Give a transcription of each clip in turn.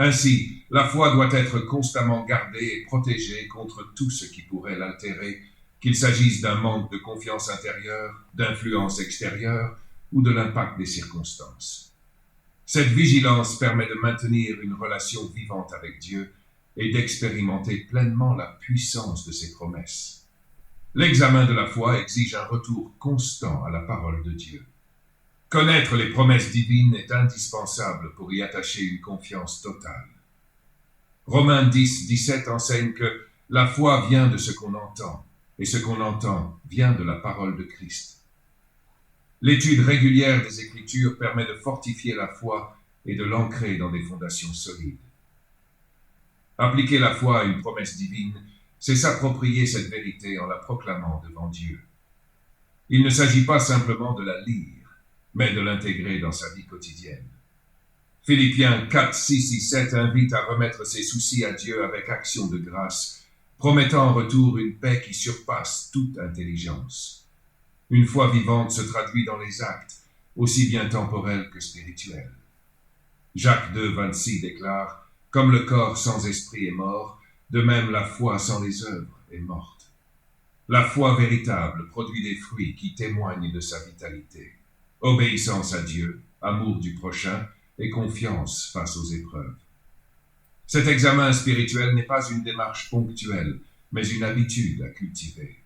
Ainsi, la foi doit être constamment gardée et protégée contre tout ce qui pourrait l'altérer, qu'il s'agisse d'un manque de confiance intérieure, d'influence extérieure ou de l'impact des circonstances. Cette vigilance permet de maintenir une relation vivante avec Dieu et d'expérimenter pleinement la puissance de ses promesses. L'examen de la foi exige un retour constant à la parole de Dieu. Connaître les promesses divines est indispensable pour y attacher une confiance totale. Romains 10, 17 enseigne que la foi vient de ce qu'on entend, et ce qu'on entend vient de la parole de Christ. L'étude régulière des Écritures permet de fortifier la foi et de l'ancrer dans des fondations solides. Appliquer la foi à une promesse divine, c'est s'approprier cette vérité en la proclamant devant Dieu. Il ne s'agit pas simplement de la lire, mais de l'intégrer dans sa vie quotidienne. Philippiens 4, 6 et 7 invite à remettre ses soucis à Dieu avec action de grâce, promettant en retour une paix qui surpasse toute intelligence. Une foi vivante se traduit dans les actes, aussi bien temporels que spirituels. Jacques 2, 26 déclare « Comme le corps sans esprit est mort, de même la foi sans les œuvres est morte. » La foi véritable produit des fruits qui témoignent de sa vitalité. Obéissance à Dieu, amour du prochain et confiance face aux épreuves. Cet examen spirituel n'est pas une démarche ponctuelle, mais une habitude à cultiver.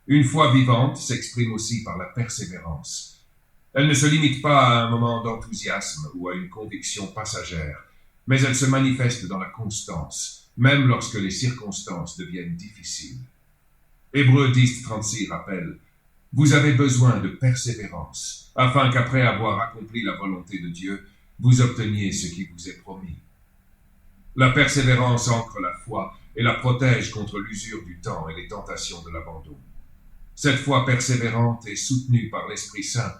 Une foi vivante s'exprime aussi par la persévérance. Elle ne se limite pas à un moment d'enthousiasme ou à une conviction passagère, mais elle se manifeste dans la constance, même lorsque les circonstances deviennent difficiles. Hébreux 10, 36 rappelle « Vous avez besoin de persévérance, afin qu'après avoir accompli la volonté de Dieu, vous obteniez ce qui vous est promis. » La persévérance ancre la foi et la protège contre l'usure du temps et les tentations de l'abandon. Cette foi persévérante est soutenue par l'Esprit Saint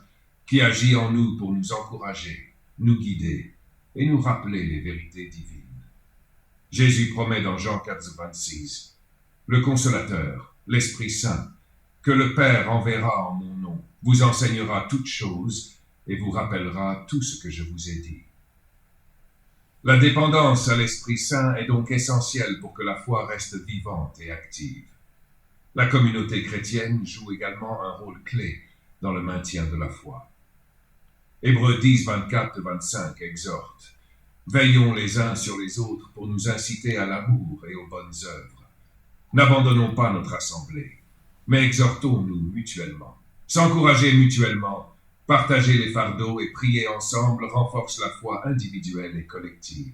qui agit en nous pour nous encourager, nous guider et nous rappeler les vérités divines. Jésus promet dans Jean 4, 26 « Le Consolateur, l'Esprit Saint, que le Père enverra en mon nom, vous enseignera toutes choses et vous rappellera tout ce que je vous ai dit. » La dépendance à l'Esprit Saint est donc essentielle pour que la foi reste vivante et active. La communauté chrétienne joue également un rôle clé dans le maintien de la foi. Hébreux 10, 24-25 exhorte « Veillons les uns sur les autres pour nous inciter à l'amour et aux bonnes œuvres. N'abandonnons pas notre assemblée, mais exhortons-nous mutuellement. S'encourager mutuellement, partager les fardeaux et prier ensemble renforce la foi individuelle et collective.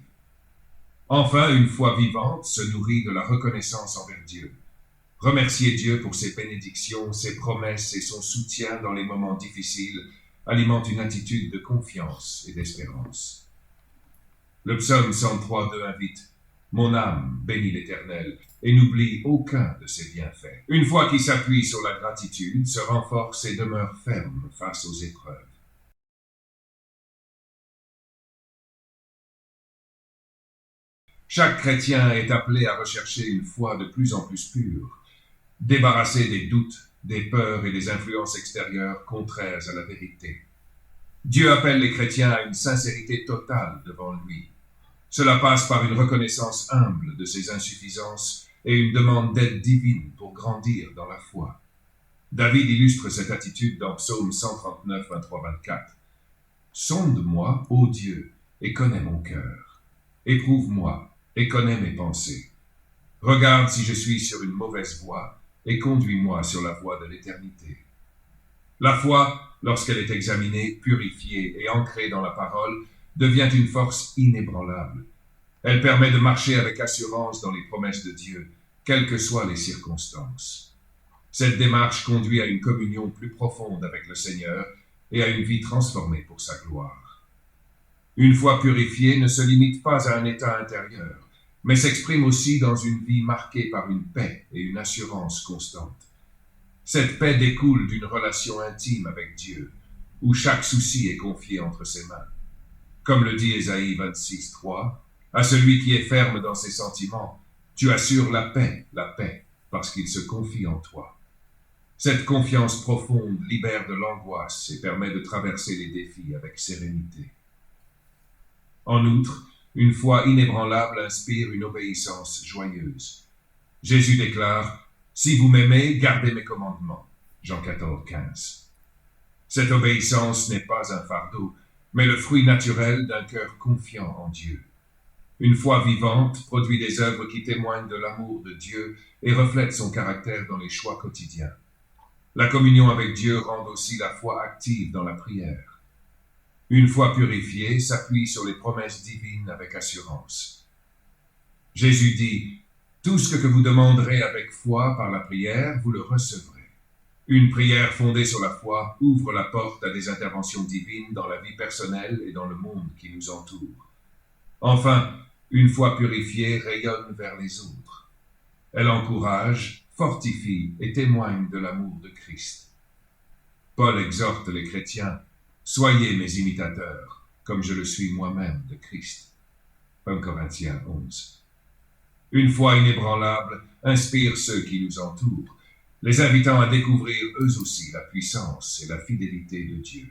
Enfin, une foi vivante se nourrit de la reconnaissance envers Dieu. Remercier Dieu pour ses bénédictions, ses promesses et son soutien dans les moments difficiles alimente une attitude de confiance et d'espérance. Le psaume 103, 2 invite « Mon âme bénit l'Éternel et n'oublie aucun de ses bienfaits. » Une foi qui s'appuie sur la gratitude se renforce et demeure ferme face aux épreuves. Chaque chrétien est appelé à rechercher une foi de plus en plus pure, débarrassée des doutes, des peurs et des influences extérieures contraires à la vérité. Dieu appelle les chrétiens à une sincérité totale devant lui. Cela passe par une reconnaissance humble de ses insuffisances et une demande d'aide divine pour grandir dans la foi. David illustre cette attitude dans Psaume 139, 23-24. « Sonde-moi, ô Dieu, et connais mon cœur. Éprouve-moi et connais mes pensées. Regarde si je suis sur une mauvaise voie et conduis-moi sur la voie de l'éternité. » La foi, lorsqu'elle est examinée, purifiée et ancrée dans la parole, devient une force inébranlable. Elle permet de marcher avec assurance dans les promesses de Dieu, quelles que soient les circonstances. Cette démarche conduit à une communion plus profonde avec le Seigneur et à une vie transformée pour sa gloire. Une foi purifiée ne se limite pas à un état intérieur, mais s'exprime aussi dans une vie marquée par une paix et une assurance constante. Cette paix découle d'une relation intime avec Dieu, où chaque souci est confié entre ses mains. Comme le dit Ésaïe 26, 3, « À celui qui est ferme dans ses sentiments, tu assures la paix, parce qu'il se confie en toi. » Cette confiance profonde libère de l'angoisse et permet de traverser les défis avec sérénité. En outre, Une foi inébranlable inspire une obéissance joyeuse. Jésus déclare « Si vous m'aimez, gardez mes commandements » Jean 14, 15. Cette obéissance n'est pas un fardeau, mais le fruit naturel d'un cœur confiant en Dieu. Une foi vivante produit des œuvres qui témoignent de l'amour de Dieu et reflètent son caractère dans les choix quotidiens. La communion avec Dieu rend aussi la foi active dans la prière. Une foi purifiée s'appuie sur les promesses divines avec assurance. Jésus dit « Tout ce que vous demanderez avec foi par la prière, vous le recevrez. » Une prière fondée sur la foi ouvre la porte à des interventions divines dans la vie personnelle et dans le monde qui nous entoure. Enfin, une foi purifiée rayonne vers les autres. Elle encourage, fortifie et témoigne de l'amour de Christ. Paul exhorte les chrétiens « Soyez mes imitateurs, comme je le suis moi-même de Christ. » 1 Corinthiens 11. Une foi inébranlable inspire ceux qui nous entourent, les invitant à découvrir eux aussi la puissance et la fidélité de Dieu.